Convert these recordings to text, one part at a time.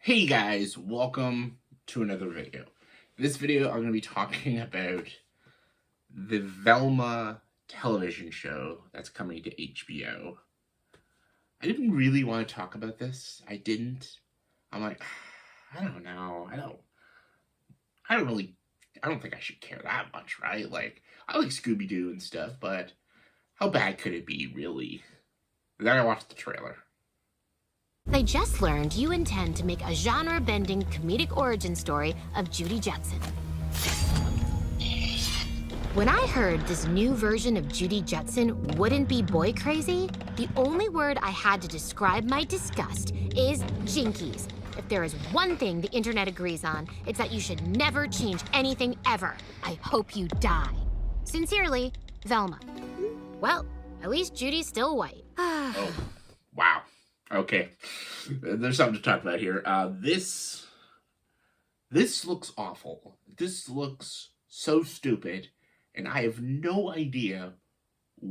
Hey guys, welcome to another video. In this video, I'm going to be talking about the Velma television show that's coming to HBO. I didn't really want to talk about this. I didn't. I'm like, I don't know. I don't think I should care that much, right? Like, I like Scooby-Doo and stuff, but how bad could it be, really? Then I watched the trailer. I just learned you intend to make a genre-bending comedic origin story of Judy Jetson. When I heard this new version of Judy Jetson wouldn't be boy crazy, the only word I had to describe my disgust is jinkies. If there is one thing the internet agrees on, it's that you should never change anything ever. I hope you die. Sincerely, Velma. Well, at least Judy's still white. Oh, wow. Okay, there's something to talk about here. This looks awful. This looks so stupid, and I have no idea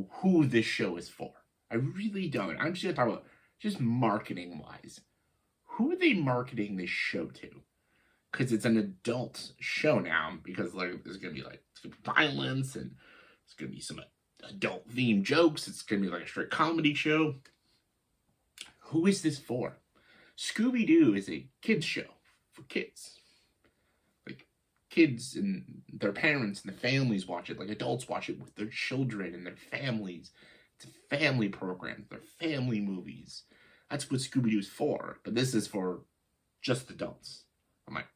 who this show is for. I really don't. I'm just gonna talk about just marketing-wise. Who are they marketing this show to? Because it's an adult show now. Because like there's gonna be violence, and there's gonna be some adult-themed jokes. It's gonna be like a straight comedy show. Who is this for? Scooby-Doo is a kids show for kids. Like, kids and their parents and the families watch it. Like, adults watch it with their children and their families. It's a family program. They're family movies. That's what Scooby-Doo is for. But this is for just adults. I'm like,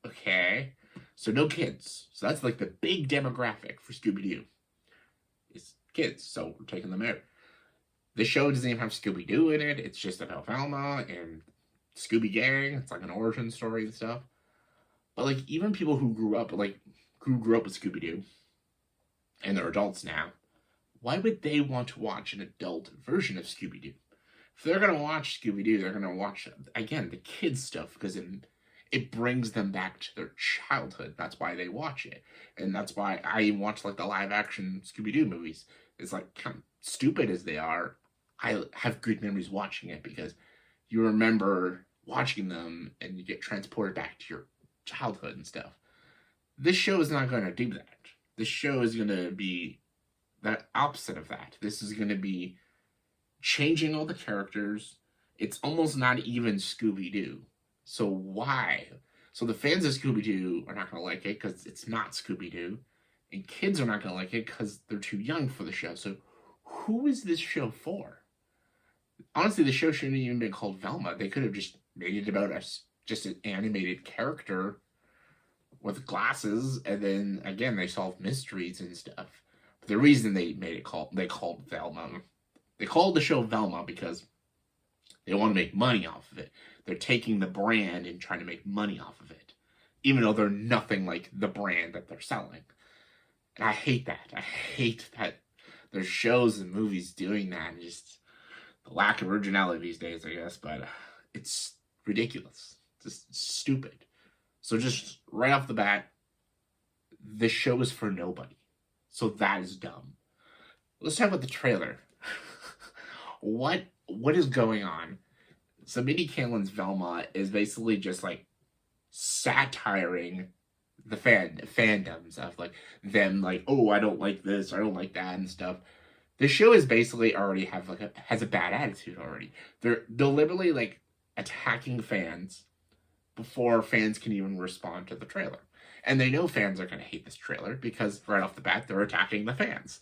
okay. So no kids. So that's like the big demographic for Scooby-Doo. Is kids. So we're taking them out. The show doesn't even have Scooby-Doo in it. It's just about Velma and Scooby Gang. It's like an origin story and stuff. But like even people who grew up with Scooby-Doo and they're adults now, why would they want to watch an adult version of Scooby-Doo? If they're gonna watch Scooby-Doo, they're gonna watch again the kids stuff because it brings them back to their childhood. That's why they watch it, and that's why I watch like the live action Scooby-Doo movies. It's like kind of stupid as they are. I have good memories watching it because you remember watching them and you get transported back to your childhood and stuff. This show is not going to do that. This show is going to be the opposite of that. This is going to be changing all the characters. It's almost not even Scooby-Doo. So why? So the fans of Scooby-Doo are not going to like it because it's not Scooby-Doo. And kids are not going to like it because they're too young for the show. So who is this show for? Honestly, the show shouldn't have even been called Velma. They could have just made it about just an animated character with glasses, and then again they solve mysteries and stuff. But the reason they called Velma, they called the show Velma because they want to make money off of it. They're taking the brand and trying to make money off of it, even though they're nothing like the brand that they're selling. And I hate that. I hate that there's shows and movies doing that, and just the lack of originality these days, I guess. But it's ridiculous. Just stupid. So just right off the bat, this show is for nobody. So that is dumb. Let's talk about the trailer. What is going on? So Minnie Kaling's Velma is basically just like satiring the fandoms of like them, like, oh, I don't like this, I don't like that and stuff. The show is basically already has a bad attitude already. They're deliberately like attacking fans before fans can even respond to the trailer. And they know fans are going to hate this trailer because right off the bat they're attacking the fans.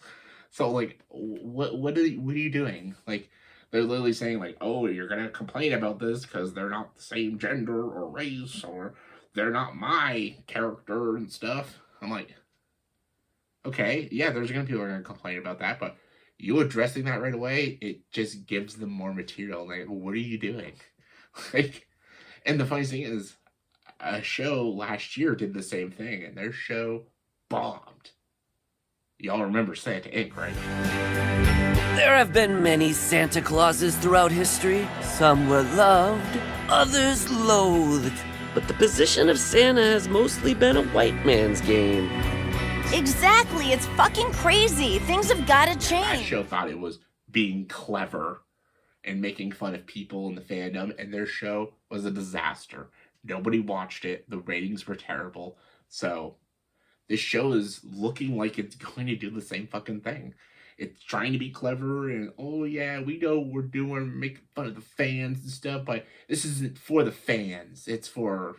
So like what are you doing? Like they're literally saying like, oh, you're going to complain about this because they're not the same gender or race, or they're not my character and stuff. I'm like, okay, yeah, there's going to be people who are going to complain about that, but you addressing that right away, it just gives them more material. Like, what are you doing? Like, and the funny thing is, a show last year did the same thing, and their show bombed. Y'all remember Santa Inc., right? There have been many Santa Clauses throughout history. Some were loved, others loathed. But the position of Santa has mostly been a white man's game. Exactly, it's fucking crazy. Things have got to That change. show thought it was being clever and making fun of people in the fandom, and their show was a disaster. Nobody watched it. The ratings were terrible. So this show is looking like it's going to do the same fucking thing. It's trying to be clever and, oh yeah, we know we're making fun of the fans and stuff, but this isn't for the fans. It's for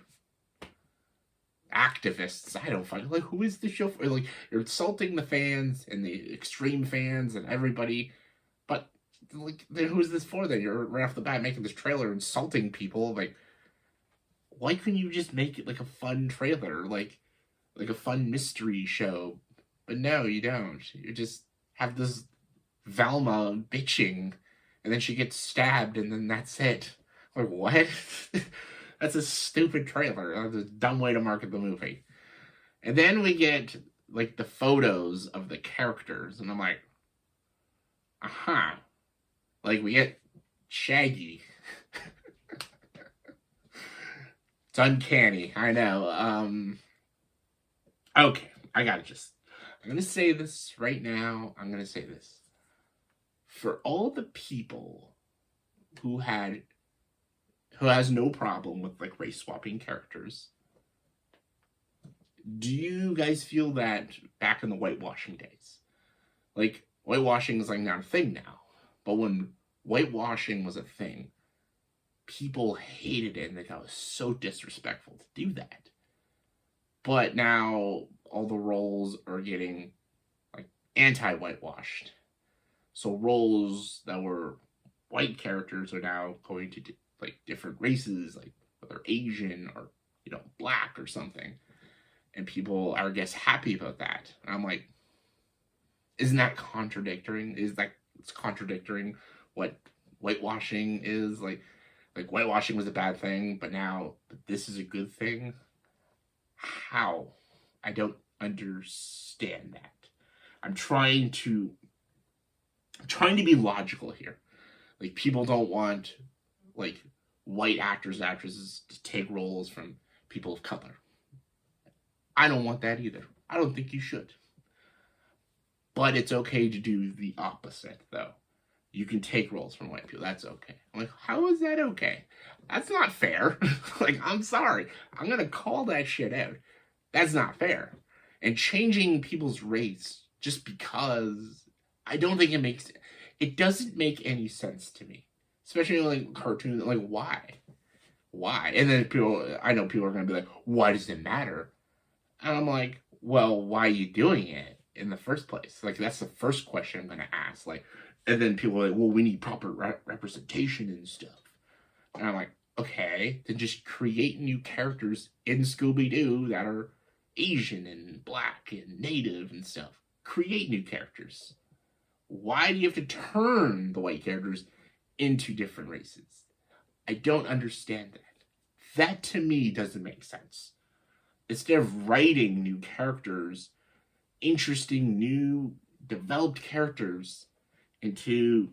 activists. I don't fucking, like, who is the show for? Like, you're insulting the fans and the extreme fans and everybody, but, like, then who's this for then? You're right off the bat making this trailer insulting people. Like, why couldn't you just make it like a fun trailer? Like a fun mystery show? But no, you don't. You just have this Velma bitching, and then she gets stabbed, and then that's it. Like, what? That's a stupid trailer. That's a dumb way to market the movie. And then we get, like, the photos of the characters, and I'm like, uh-huh. Like, we get Shaggy. It's uncanny, I know. Okay, I'm gonna say this right now. I'm gonna say this. For all the people who has no problem with, like, race swapping characters, do you guys feel that back in the whitewashing days? Like, whitewashing is, like, not a thing now. But when whitewashing was a thing, people hated it and they thought it was so disrespectful to do that. But now all the roles are getting, like, anti-whitewashed. So roles that were white characters are now going to, like, different races, like whether Asian or, you know, black or something. And people are, I guess, happy about that. And I'm like, isn't that contradicting? It's contradicting what whitewashing is? Like whitewashing was a bad thing, but now this is a good thing? How? I don't understand that. I'm trying to be logical here. Like, people don't want, like, white actors and actresses to take roles from people of color. I don't want that either. I don't think you should. But it's okay to do the opposite, though. You can take roles from white people. That's okay. I'm like, how is that okay? That's not fair. Like, I'm sorry. I'm going to call that shit out. That's not fair. And changing people's race just because, I don't think it doesn't make any sense to me. Especially, like, cartoons. Like, why? Why? And then I know people are going to be like, why does it matter? And I'm like, well, why are you doing it in the first place? Like, that's the first question I'm going to ask. Like, and then people are like, well, we need proper representation and stuff. And I'm like, okay, then just create new characters in Scooby-Doo that are Asian and black and native and stuff. Create new characters. Why do you have to turn the white characters into different races? I don't understand that. That, to me, doesn't make sense. Instead of writing new characters, interesting, new, developed characters into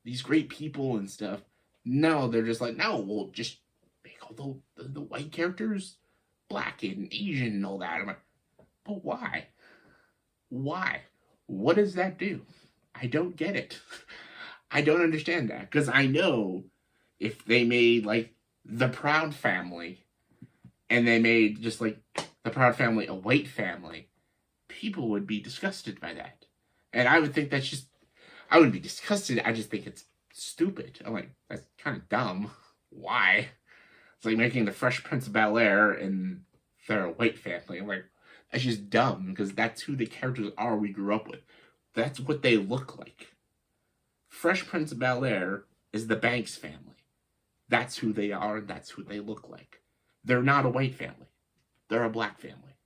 these great people and stuff, no, they're just like, no, we'll just make all the white characters black and Asian and all that. I'm like, but why? Why? What does that do? I don't get it. I don't understand that. Because I know if they made, like, the Proud Family, and they made just, like, the Proud Family a white family, people would be disgusted by that. And I would think that's just, I wouldn't be disgusted, I just think it's stupid. I'm like, that's kind of dumb. Why? It's like making the Fresh Prince of Bel-Air and they're a white family. I'm like, that's just dumb, because that's who the characters are we grew up with. That's what they look like. Fresh Prince of Bel-Air is the Banks family. That's who they are, and that's who they look like. They're not a white family. They're a black family.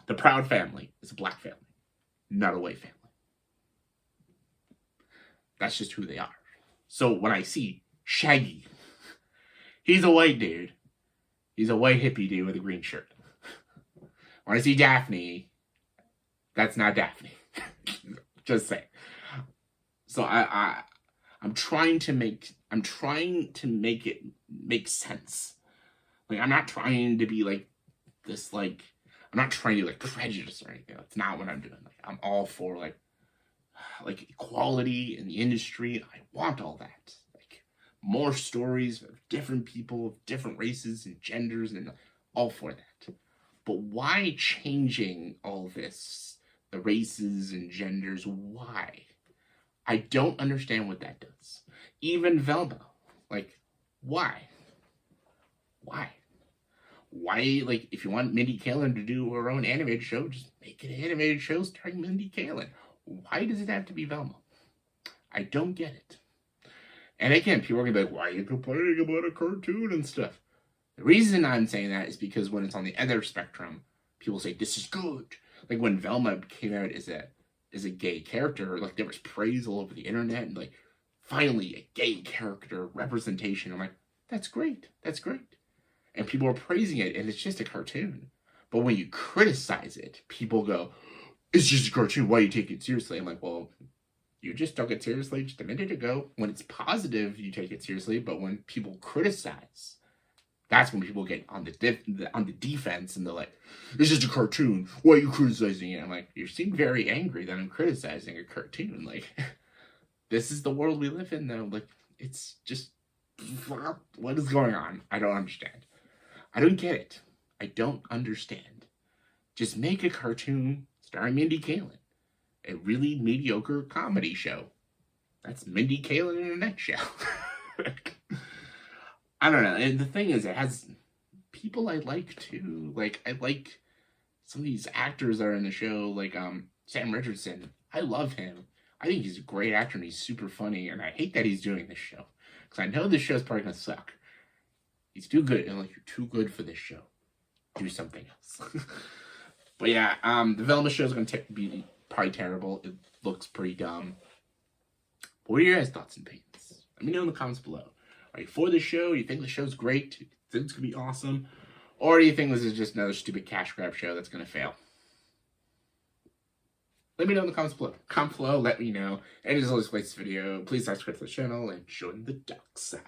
The Proud Family is a black family, not a white family. That's just who they are. So when I see Shaggy, he's a white dude. He's a white hippie dude with a green shirt. When I see Daphne, that's not Daphne. Just saying. So I'm trying to make it make sense. Like, I'm not trying to be like this, like, I'm not trying to, like, prejudice or anything. That's not what I'm doing. Like, I'm all for, like equality in the industry. I want all that. Like, more stories of different people, of different races and genders, and all for that. But why changing all this? The races and genders, why? I don't understand what that does. Even Velma, like, why? Why? Why, like, if you want Mindy Kaling to do her own animated show, just make an animated show starring Mindy Kaling. Why does it have to be Velma? I don't get it. And again, people are going to be like, why are you complaining about a cartoon and stuff? The reason I'm saying that is because when it's on the other spectrum, people say, this is good. Like, when Velma came out as a gay character, like, there was praise all over the internet, and, like, finally, a gay character representation. I'm like, that's great. That's great. And people are praising it, and it's just a cartoon. But when you criticize it, people go, it's just a cartoon. Why do you take it seriously? I'm like, well, you just took it seriously just a minute ago. When it's positive, you take it seriously. But when people criticize, that's when people get on the defense, and they're like, it's just a cartoon. Why are you criticizing it? I'm like, you seem very angry that I'm criticizing a cartoon. Like, this is the world we live in, though. Like, it's just, what is going on? I don't understand. I don't get it. I don't understand. Just make a cartoon starring Mindy Kaling. A really mediocre comedy show. That's Mindy Kaling in a nutshell. I don't know. And the thing is, it has people I like too. Like, I like some of these actors that are in the show, like Sam Richardson. I love him. I think he's a great actor and he's super funny. And I hate that he's doing this show, because I know this show's probably gonna suck. He's too good, and like, you're too good for this show. Do something else. But yeah, the Velma show is gonna be probably terrible. It looks pretty dumb. But what are your guys' thoughts and opinions? Let me know in the comments below. Are you for the show? Do you think the show's great? Do you think it's going to be awesome? Or do you think this is just another stupid cash grab show that's going to fail? Let me know in the comments below. Comment below, let me know. And as always, like this video, please subscribe to the channel and join the dark side.